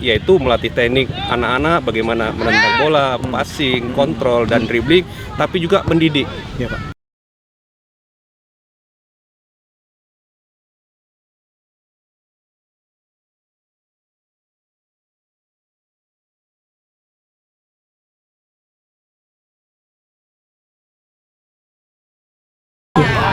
yaitu melatih teknik anak-anak bagaimana menendang bola, passing, kontrol, dan dribbling, tapi juga mendidik. Ya, Pak.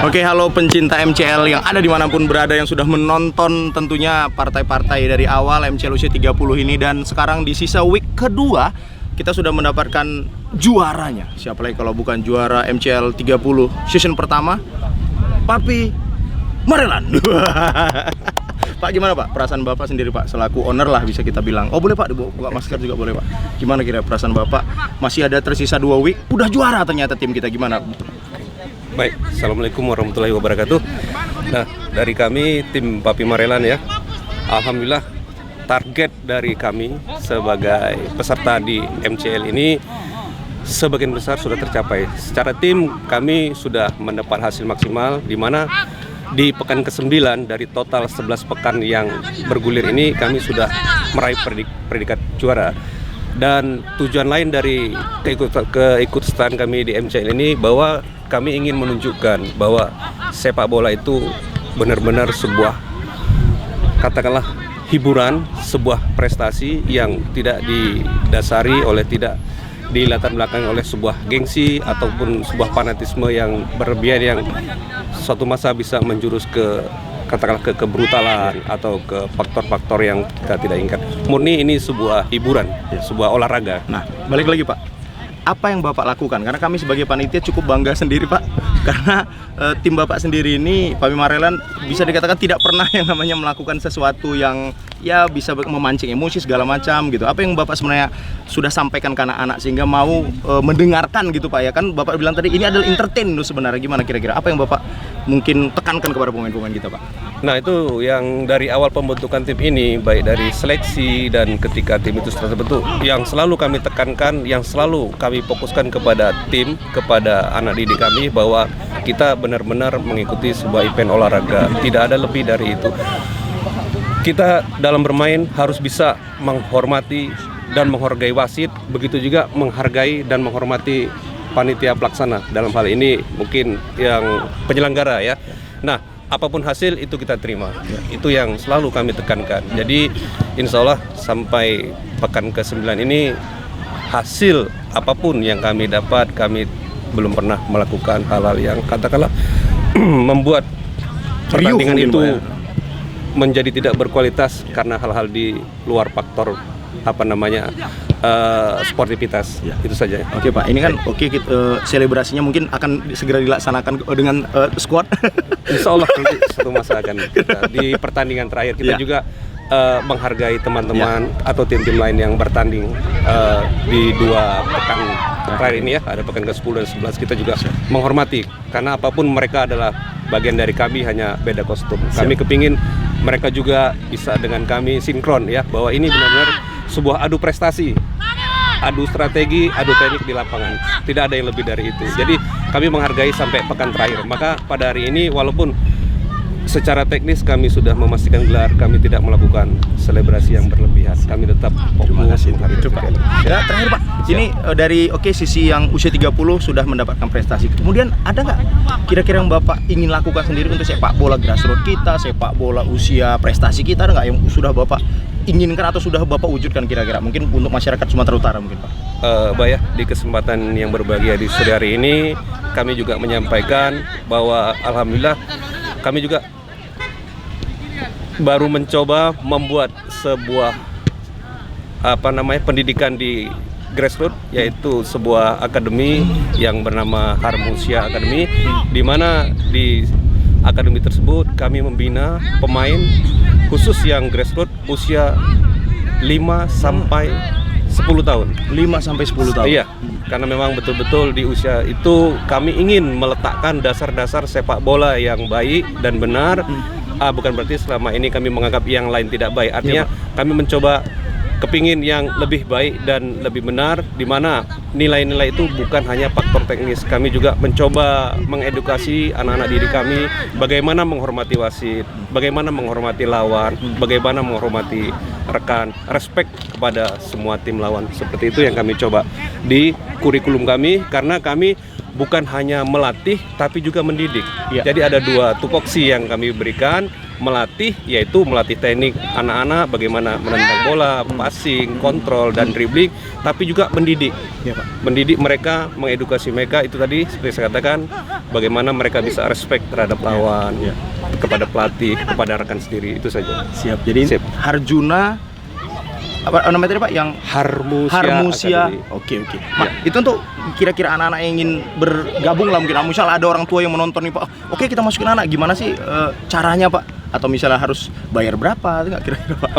Oke, halo pencinta MCL yang ada dimanapun berada, yang sudah menonton tentunya partai-partai dari awal MCL usia 30 ini. Dan sekarang di sisa week kedua kita sudah mendapatkan juaranya. Siapa lagi kalau bukan juara MCL 30 season pertama, Papi Marelan. Pak, gimana Pak perasaan Bapak sendiri Pak, selaku owner lah bisa kita bilang. Oh boleh Pak, buka masker juga boleh Pak. Gimana kira perasaan Bapak, masih ada tersisa 2 week, udah juara ternyata tim kita, gimana? Baik, Assalamualaikum warahmatullahi wabarakatuh. Nah, dari kami tim Papi Marelan ya, alhamdulillah target dari kami sebagai peserta di MCL ini sebagian besar sudah tercapai. Secara tim kami sudah mendapat hasil maksimal, di mana di pekan ke-9 dari total 11 pekan yang bergulir ini kami sudah meraih predikat juara. Dan tujuan lain dari keikutsertaan kami di MCL ini bahwa kami ingin menunjukkan bahwa sepak bola itu benar-benar sebuah, katakanlah, hiburan, sebuah prestasi yang tidak didasari oleh, tidak dilatar belakangi oleh sebuah gengsi ataupun sebuah fanatisme yang berlebihan yang suatu masa bisa menjurus ke, katakanlah, ke kebrutalan atau ke faktor-faktor yang kita tidak inginkan. Murni ini sebuah hiburan, sebuah olahraga. Nah, balik lagi Pak, apa yang Bapak lakukan? Karena kami sebagai panitia cukup bangga sendiri Pak, karena tim Bapak sendiri ini, Papi Marelan, bisa dikatakan tidak pernah yang namanya melakukan sesuatu yang ya bisa memancing emosi segala macam gitu. Apa yang Bapak sebenarnya sudah sampaikan ke anak-anak sehingga mau mendengarkan gitu Pak ya? Kan Bapak bilang tadi ini adalah entertain loh sebenarnya. Gimana kira-kira apa yang Bapak mungkin tekankan kepada pemain-pemain kita Pak? Nah, itu yang dari awal pembentukan tim ini, baik dari seleksi dan ketika tim itu sudah terbentuk, yang selalu kami tekankan, yang selalu kami fokuskan kepada tim, kepada anak didik kami, bahwa kita benar-benar mengikuti sebuah event olahraga, tidak ada lebih dari itu. Kita dalam bermain harus bisa menghormati dan menghargai wasit, begitu juga menghargai dan menghormati panitia pelaksana, dalam hal ini mungkin yang penyelenggara ya. Nah, apapun hasil itu kita terima, itu yang selalu kami tekankan. Jadi insya Allah sampai pekan ke-9 ini, hasil apapun yang kami dapat, kami belum pernah melakukan hal-hal yang katakanlah membuat pertandingan itu menjadi tidak berkualitas karena hal-hal di luar faktor sportivitas. Itu saja. Oke Pak, ini kan selebrasinya mungkin akan segera dilaksanakan dengan squad. Insya Allah nanti satu masa akan kita, di pertandingan terakhir kita juga menghargai teman-teman atau tim-tim lain yang bertanding di 2 pekan terakhir ini ya, ada pekan ke-10 dan 11, kita juga menghormati karena apapun mereka adalah bagian dari kami, hanya beda kostum. Kami kepingin mereka juga bisa dengan kami sinkron ya, bahwa ini benar-benar sebuah adu prestasi, adu strategi, adu teknik di lapangan. Tidak ada yang lebih dari itu. Jadi kami menghargai sampai pekan terakhir. Maka pada hari ini walaupun secara teknis kami sudah memastikan gelar, kami tidak melakukan selebrasi yang berlebihan. Kami tetap fokus itu Pak. Ya, terakhir Pak, ini dari sisi yang usia 30 sudah mendapatkan prestasi. Kemudian ada nggak kira-kira yang Bapak ingin lakukan sendiri untuk sepak bola grassroots kita, sepak bola usia prestasi kita, ada nggak yang sudah Bapak inginkan atau sudah Bapak wujudkan kira-kira? Mungkin untuk masyarakat Sumatera Utara mungkin Pak. Bayah, di kesempatan yang berbahagia di sore hari ini kami juga menyampaikan bahwa alhamdulillah kami juga baru mencoba membuat sebuah pendidikan di grassroots, yaitu sebuah akademi yang bernama Harmusia Academy, di mana di akademi tersebut kami membina pemain khusus yang grassroots usia 5 sampai 10 tahun. 5 sampai 10 tahun. Iya, karena memang betul-betul di usia itu kami ingin meletakkan dasar-dasar sepak bola yang baik dan benar. Bukan berarti selama ini kami menganggap yang lain tidak baik. Artinya kami mencoba kepingin yang lebih baik dan lebih benar, di mana nilai-nilai itu bukan hanya faktor teknis. Kami juga mencoba mengedukasi anak-anak didik kami bagaimana menghormati wasit, bagaimana menghormati lawan, bagaimana menghormati rekan, respect kepada semua tim lawan. Seperti itu yang kami coba di kurikulum kami, karena kami bukan hanya melatih tapi juga mendidik. Jadi ada dua tupoksi yang kami berikan. Melatih, yaitu melatih teknik anak-anak bagaimana menendang bola, passing, kontrol, dan dribbling, tapi juga mendidik. Mendidik mereka, mengedukasi mereka, itu tadi seperti saya katakan, bagaimana mereka bisa respect terhadap lawan, kepada pelatih, kepada rekan sendiri, itu saja. Siap. Jadi Harjuna apa namanya tadi Pak, yang Harmusia. Oke. Itu untuk kira-kira anak-anak yang ingin bergabung lah, mungkin misalnya ada orang tua yang menonton nih Pak, oke kita masukin anak, gimana sih caranya Pak? Atau misalnya harus bayar berapa, nggak kira-kira Pak?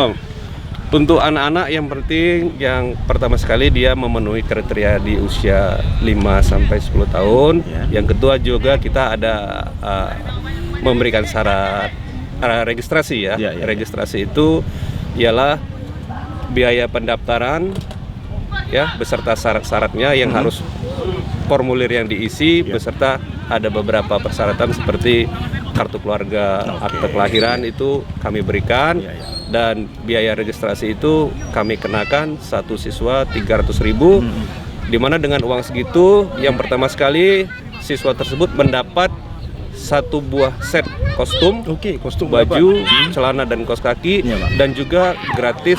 Untuk anak-anak yang penting, yang pertama sekali dia memenuhi kriteria di usia 5-10 tahun. Yang kedua juga kita ada memberikan syarat registrasi ya. Registrasi itu ialah biaya pendaftaran ya, beserta syarat-syaratnya yang harus formulir yang diisi, beserta ada beberapa persyaratan seperti kartu keluarga, akte kelahiran, itu kami berikan. Dan biaya registrasi itu kami kenakan satu siswa 300.000, di mana dengan uang segitu yang pertama sekali siswa tersebut mendapat satu buah set kostum, baju, celana dan kaos kaki, dan juga gratis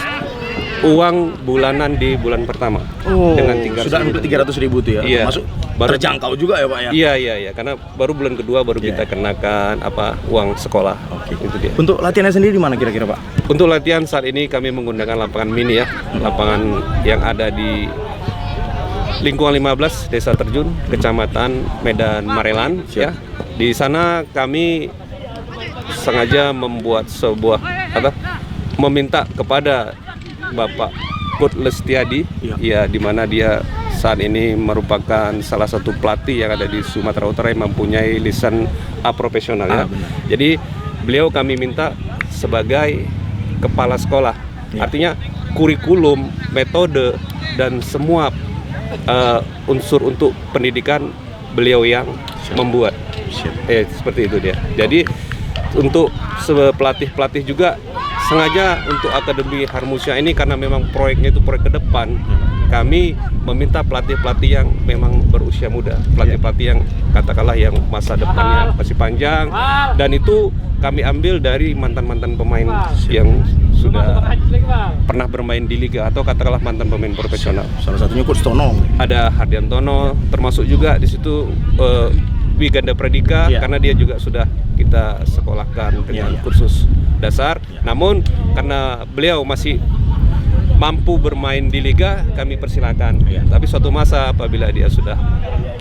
uang bulanan di bulan pertama. Dengan 300.000 itu ya. Masuk terjangkau juga ya Pak ya. Iya, karena baru bulan kedua baru kita kenakan uang sekolah. Itu dia. Untuk latihannya sendiri di mana kira-kira Pak? Untuk latihan saat ini kami menggunakan lapangan mini ya, lapangan yang ada di lingkungan 15 Desa Terjun, Kecamatan Medan Marelan ya. Di sana kami sengaja membuat sebuah meminta kepada Bapak Kut Lestiadi, ya, di mana dia saat ini merupakan salah satu pelatih yang ada di Sumatera Utara yang mempunyai lisan A profesional ya. Jadi beliau kami minta sebagai kepala sekolah, artinya kurikulum, metode, dan semua unsur untuk pendidikan beliau yang membuat. Seperti itu dia. Jadi untuk pelatih-pelatih juga sengaja untuk Akademi Harmusia ini, karena memang proyeknya itu proyek ke depan, kami meminta pelatih-pelatih yang memang berusia muda, pelatih-pelatih yang katakanlah yang masa depannya masih panjang, dan itu kami ambil dari mantan-mantan pemain yang sudah pernah bermain di liga atau katakanlah mantan pemain profesional. Salah satunya Coach Tono. Ada Hardiantono, termasuk juga di situ Wiganda Pradika, karena dia juga sudah kita sekolahkan dengan kursus dasar. Namun karena beliau masih mampu bermain di liga, kami persilakan. Tapi suatu masa apabila dia sudah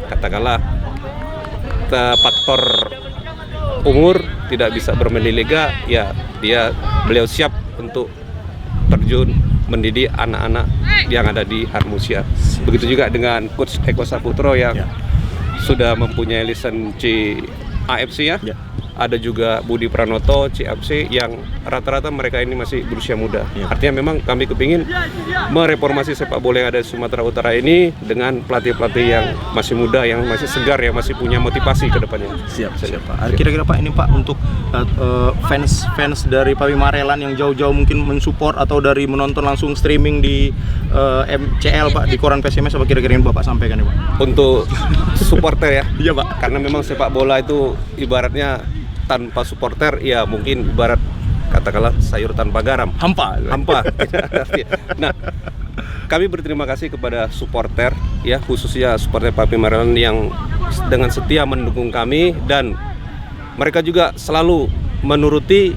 katakanlah faktor umur tidak bisa bermain di liga, ya beliau siap untuk terjun mendidik anak-anak yang ada di Harmusia. Begitu juga dengan Coach Eko Saputro yang sudah mempunyai lisensi C AFC ya. Ada juga Budi Pranoto CFC yang rata-rata mereka ini masih berusia muda. Artinya memang kami kepingin mereformasi sepak bola yang ada di Sumatera Utara ini dengan pelatih-pelatih yang masih muda, yang masih segar, yang masih punya motivasi ke depannya. Siap Pak. Kira-kira Pak, ini Pak untuk fans dari Papi Marelan yang jauh-jauh mungkin mensupport atau dari menonton langsung streaming di MCL Pak, di koran PSMS, apa kira-kira yang Bapak sampaikan ya Pak? Untuk supporter ya? Iya Pak. Karena memang sepak bola itu ibaratnya tanpa supporter ya mungkin ibarat katakanlah sayur tanpa garam, hampa. Nah, kami berterima kasih kepada supporter ya, khususnya supporter Papi Marelan yang dengan setia mendukung kami, dan mereka juga selalu menuruti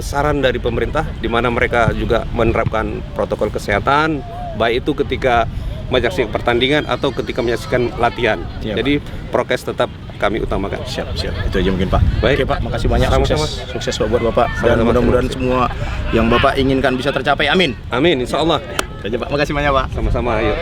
saran dari pemerintah, di mana mereka juga menerapkan protokol kesehatan, baik itu ketika menyaksikan pertandingan atau ketika menyaksikan latihan. Jadi prokes tetap kami utamakan. Siap. Itu aja mungkin Pak. Baik. Oke Pak, makasih banyak. Sukses buat Bapak. Dan mudah-mudahan semua yang Bapak inginkan bisa tercapai. Amin. Amin, insya Allah. Itu aja Pak. Makasih banyak Pak. Sama-sama. Ayo.